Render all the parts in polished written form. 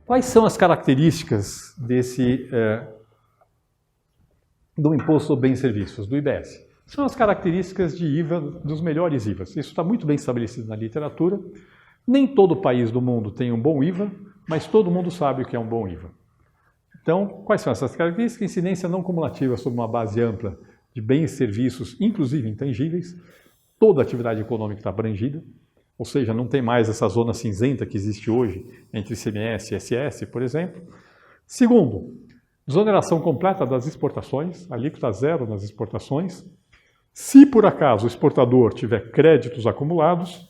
Quais são as características do Imposto sobre Bens e Serviços, do IBS? São as características de IVA dos melhores IVAs. Isso está muito bem estabelecido na literatura. Nem todo país do mundo tem um bom IVA, mas todo mundo sabe o que é um bom IVA. Então, quais são essas características? Incidência não cumulativa sobre uma base ampla de bens e serviços, inclusive intangíveis. Toda a atividade econômica está abrangida, ou seja, não tem mais essa zona cinzenta que existe hoje entre ICMS e ISS, por exemplo. Segundo, desoneração completa das exportações, alíquota zero nas exportações. Se por acaso o exportador tiver créditos acumulados,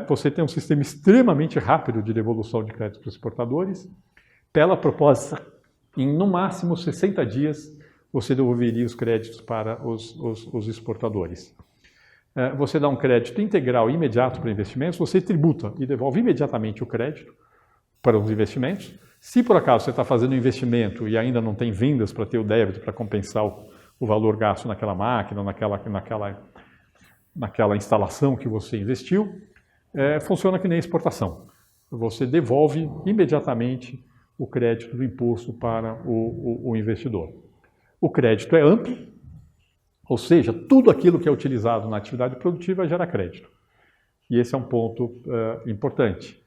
você tem um sistema extremamente rápido de devolução de créditos para os exportadores. Pela proposta, em no máximo 60 dias, você devolveria os créditos para os exportadores. Você dá um crédito integral e imediato para investimentos, você tributa e devolve imediatamente o crédito para os investimentos. Se por acaso você está fazendo um investimento e ainda não tem vendas para ter o débito para compensar o valor gasto naquela máquina, naquela instalação que você investiu, funciona que nem exportação. Você devolve imediatamente o crédito do imposto para o investidor. O crédito é amplo, ou seja, tudo aquilo que é utilizado na atividade produtiva gera crédito. E esse é um ponto importante.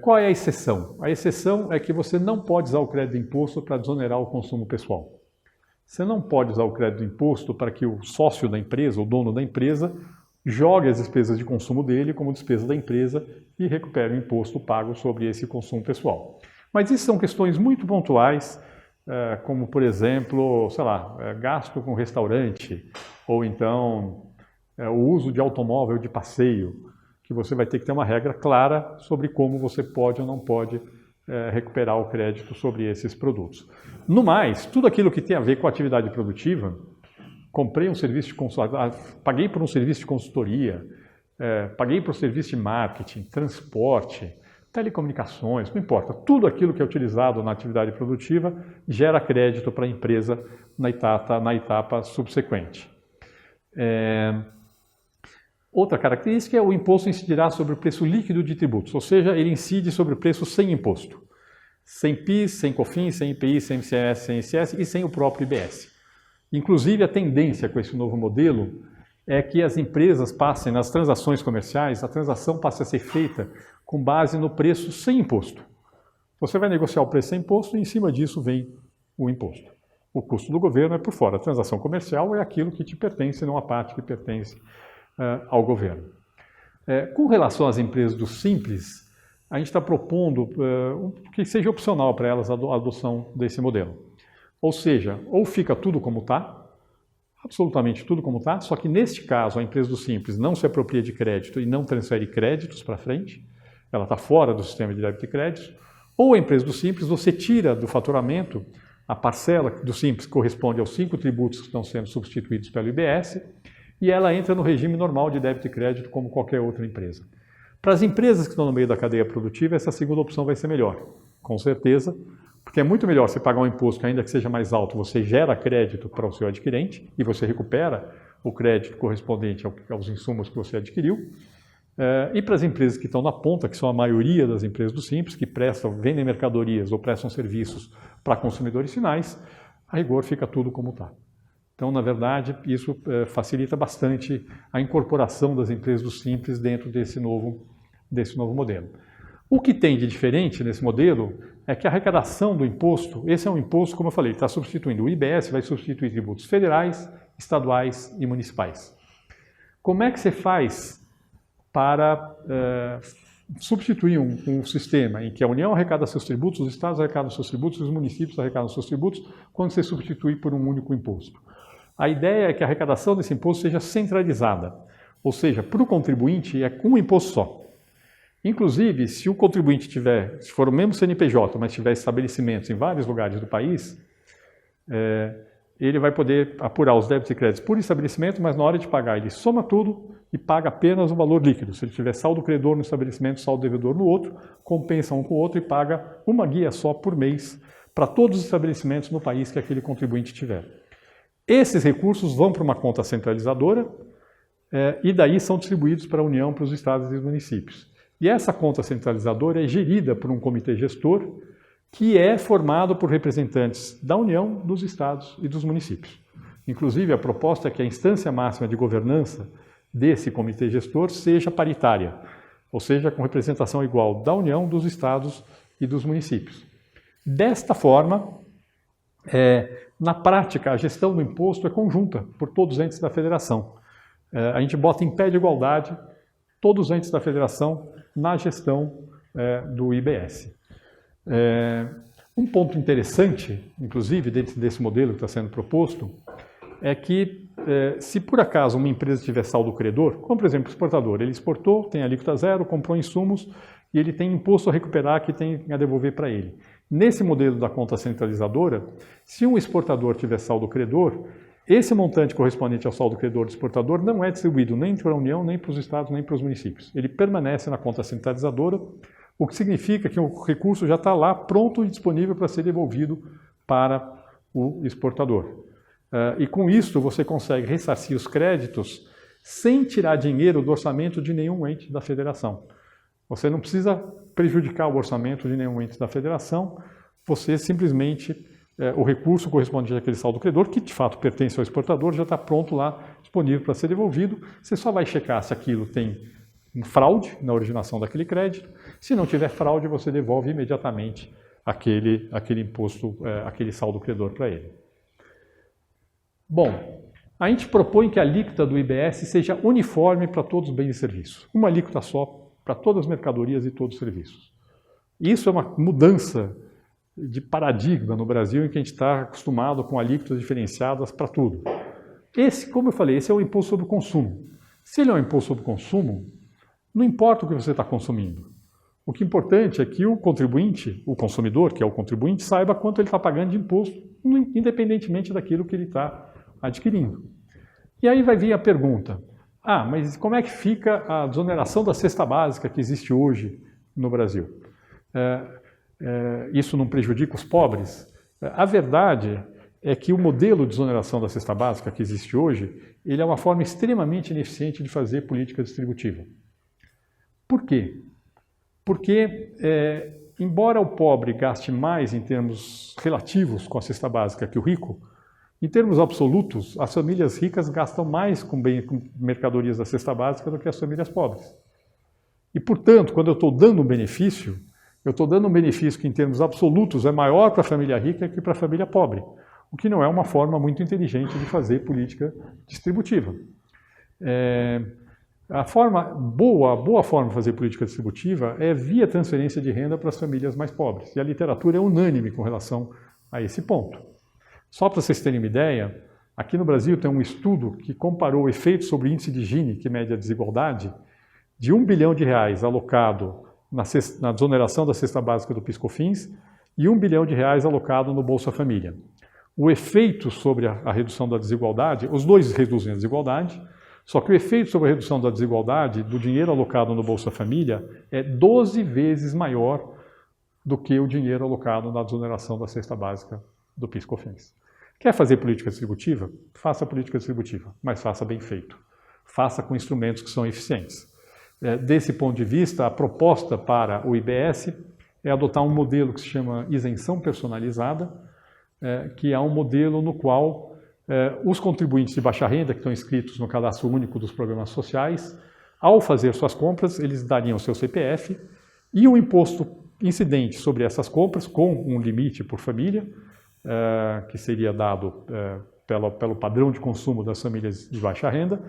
Qual é a exceção? A exceção é que você não pode usar o crédito de imposto para desonerar o consumo pessoal. Você não pode usar o crédito de imposto para que o sócio da empresa, o dono da empresa, jogue as despesas de consumo dele como despesa da empresa e recupere o imposto pago sobre esse consumo pessoal. Mas isso são questões muito pontuais, como, por exemplo, sei lá, gasto com restaurante, ou então o uso de automóvel de passeio, que você vai ter que ter uma regra clara sobre como você pode ou não pode recuperar o crédito sobre esses produtos. No mais, tudo aquilo que tem a ver com a atividade produtiva, comprei um serviço de consultoria, paguei por um serviço de consultoria, paguei por um serviço de marketing, transporte, telecomunicações, não importa. Tudo aquilo que é utilizado na atividade produtiva gera crédito para a empresa na etapa subsequente. Outra característica é o imposto incidirá sobre o preço líquido de tributos, ou seja, ele incide sobre o preço sem imposto. Sem PIS, sem COFINS, sem IPI, sem ICMS, sem ICS e sem o próprio IBS. Inclusive, a tendência com esse novo modelo é que as empresas passem, nas transações comerciais, a transação passe a ser feita com base no preço sem imposto. Você vai negociar o preço sem imposto e em cima disso vem o imposto. O custo do governo é por fora. A transação comercial é aquilo que te pertence, não a parte que pertence ao governo. Com relação às empresas do Simples, a gente está propondo que seja opcional para elas a adoção desse modelo. Ou seja, ou fica tudo como está, absolutamente tudo como está, só que neste caso a empresa do Simples não se apropria de crédito e não transfere créditos para frente, ela está fora do sistema de débito e crédito, ou a empresa do Simples você tira do faturamento a parcela do Simples que corresponde aos 5 tributos que estão sendo substituídos pelo IBS e ela entra no regime normal de débito e crédito como qualquer outra empresa. Para as empresas que estão no meio da cadeia produtiva, essa segunda opção vai ser melhor, com certeza, porque é muito melhor você pagar um imposto que ainda que seja mais alto, você gera crédito para o seu adquirente e você recupera o crédito correspondente aos insumos que você adquiriu. E para as empresas que estão na ponta, que são a maioria das empresas do Simples, que vendem mercadorias ou prestam serviços para consumidores finais, a rigor fica tudo como está. Então, na verdade, isso facilita bastante a incorporação das empresas do Simples dentro desse novo modelo. O que tem de diferente nesse modelo é que a arrecadação do imposto, esse é um imposto, como eu falei, está substituindo. O IBS vai substituir tributos federais, estaduais e municipais. Como é que você faz para substituir um sistema em que a União arrecada seus tributos, os estados arrecadam seus tributos, os municípios arrecadam seus tributos, quando você substitui por um único imposto? A ideia é que a arrecadação desse imposto seja centralizada, ou seja, para o contribuinte é um imposto só. Inclusive, se o contribuinte se for o mesmo CNPJ, mas tiver estabelecimentos em vários lugares do país, ele vai poder apurar os débitos e créditos por estabelecimento, mas na hora de pagar ele soma tudo e paga apenas o valor líquido. Se ele tiver saldo credor no estabelecimento, saldo devedor no outro, compensa um com o outro e paga uma guia só por mês para todos os estabelecimentos no país que aquele contribuinte tiver. Esses recursos vão para uma conta centralizadora e daí são distribuídos para a União, para os estados e os municípios. E essa conta centralizadora é gerida por um comitê gestor que é formado por representantes da União, dos estados e dos municípios. Inclusive, a proposta é que a instância máxima de governança desse comitê gestor seja paritária, ou seja, com representação igual da União, dos estados e dos municípios. Desta forma, na prática, a gestão do imposto é conjunta por todos os entes da federação. A gente bota em pé de igualdade todos os entes da federação na gestão do IBS. Um ponto interessante, inclusive, dentro desse modelo que está sendo proposto, é que se por acaso uma empresa tiver saldo credor, como por exemplo o exportador, ele exportou, tem alíquota zero, comprou insumos e ele tem imposto a recuperar que tem a devolver para ele. Nesse modelo da conta centralizadora, se um exportador tiver saldo credor, esse montante correspondente ao saldo credor do exportador não é distribuído nem para a União, nem para os estados, nem para os municípios. Ele permanece na conta centralizadora, o que significa que o recurso já está lá pronto e disponível para ser devolvido para o exportador. E com isso você consegue ressarcir os créditos sem tirar dinheiro do orçamento de nenhum ente da federação. Você não precisa prejudicar o orçamento de nenhum ente da federação, você simplesmente, o recurso correspondente àquele saldo credor, que de fato pertence ao exportador, já está pronto lá, disponível para ser devolvido. Você só vai checar se aquilo tem fraude na originação daquele crédito. Se não tiver fraude, você devolve imediatamente aquele imposto, aquele saldo credor para ele. Bom, a gente propõe que a alíquota do IBS seja uniforme para todos os bens e serviços. Uma alíquota só para todas as mercadorias e todos os serviços. Isso é uma mudança de paradigma no Brasil, em que a gente está acostumado com alíquotas diferenciadas para tudo. Esse, como eu falei, esse é o imposto sobre o consumo. Se ele é um imposto sobre o consumo, não importa o que você está consumindo. O que é importante é que o contribuinte, o consumidor, que é o contribuinte, saiba quanto ele está pagando de imposto, independentemente daquilo que ele está adquirindo. E aí vai vir a pergunta, mas como é que fica a desoneração da cesta básica que existe hoje no Brasil? Isso não prejudica os pobres? A verdade é que o modelo de desoneração da cesta básica que existe hoje, ele é uma forma extremamente ineficiente de fazer política distributiva. Por quê? Porque, embora o pobre gaste mais em termos relativos com a cesta básica que o rico, em termos absolutos, as famílias ricas gastam mais com mercadorias da cesta básica do que as famílias pobres. E, portanto, quando eu estou dando um benefício, eu estou dando um benefício que, em termos absolutos, é maior para a família rica que para a família pobre, o que não é uma forma muito inteligente de fazer política distributiva. A boa forma de fazer política distributiva é via transferência de renda para as famílias mais pobres. E a literatura é unânime com relação a esse ponto. Só para vocês terem uma ideia, aqui no Brasil tem um estudo que comparou o efeito sobre o índice de Gini, que mede a desigualdade, de R$1 bilhão alocado na desoneração da cesta básica do PIS/COFINS e R$1 bilhão alocado no Bolsa Família. O efeito sobre a redução da desigualdade, os dois reduzem a desigualdade, só que o efeito sobre a redução da desigualdade do dinheiro alocado no Bolsa Família é 12 vezes maior do que o dinheiro alocado na desoneração da cesta básica do PIS/COFINS. Quer fazer política distributiva? Faça política distributiva, mas faça bem feito. Faça com instrumentos que são eficientes. Desse ponto de vista, a proposta para o IBS é adotar um modelo que se chama isenção personalizada, que é um modelo no qual os contribuintes de baixa renda, que estão inscritos no cadastro único dos programas sociais, ao fazer suas compras, eles dariam o seu CPF e o imposto incidente sobre essas compras, com um limite por família, que seria dado pelo padrão de consumo das famílias de baixa renda,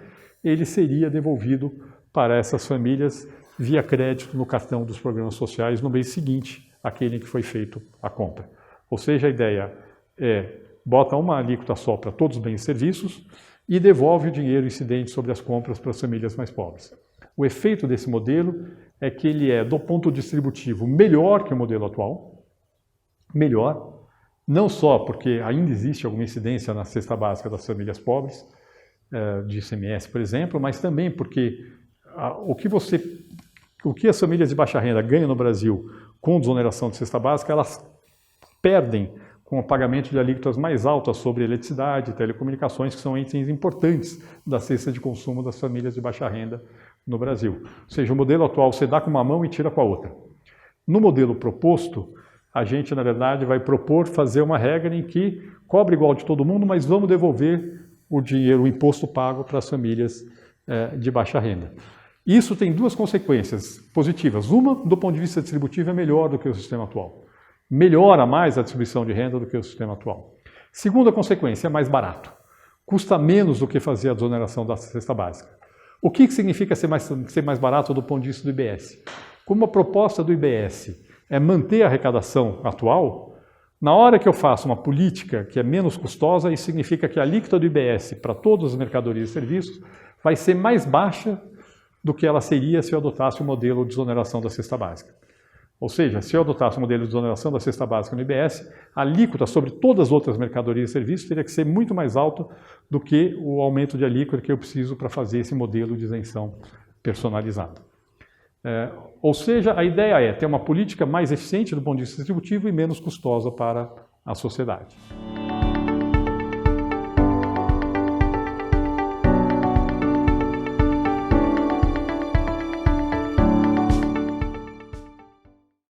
ele seria devolvido para essas famílias via crédito no cartão dos programas sociais no mês seguinte àquele em que foi feito a compra. Ou seja, a ideia é bota uma alíquota só para todos os bens e serviços e devolve o dinheiro incidente sobre as compras para as famílias mais pobres. O efeito desse modelo é que ele é, do ponto distributivo, melhor que o modelo atual, melhor, não só porque ainda existe alguma incidência na cesta básica das famílias pobres, de ICMS, por exemplo, mas também porque o que as famílias de baixa renda ganham no Brasil com desoneração de cesta básica, elas perdem com o pagamento de alíquotas mais altas sobre eletricidade e telecomunicações, que são itens importantes da cesta de consumo das famílias de baixa renda no Brasil. Ou seja, o modelo atual você dá com uma mão e tira com a outra. No modelo proposto, a gente, na verdade, vai propor fazer uma regra em que cobra igual de todo mundo, mas vamos devolver o dinheiro, o imposto pago para as famílias de baixa renda. Isso tem duas consequências positivas. Uma, do ponto de vista distributivo, é melhor do que o sistema atual. Melhora mais a distribuição de renda do que o sistema atual. Segunda consequência, é mais barato. Custa menos do que fazer a desoneração da cesta básica. O que significa ser mais barato do ponto de vista do IBS? Como a proposta do IBS é manter a arrecadação atual, na hora que eu faço uma política que é menos custosa, isso significa que a alíquota do IBS para todas as mercadorias e serviços vai ser mais baixa do que ela seria se eu adotasse o modelo de desoneração da cesta básica. Ou seja, se eu adotasse o modelo de desoneração da cesta básica no IBS, a alíquota sobre todas as outras mercadorias e serviços teria que ser muito mais alta do que o aumento de alíquota que eu preciso para fazer esse modelo de isenção personalizada. Ou seja, a ideia é ter uma política mais eficiente do ponto de vista distributivo e menos custosa para a sociedade.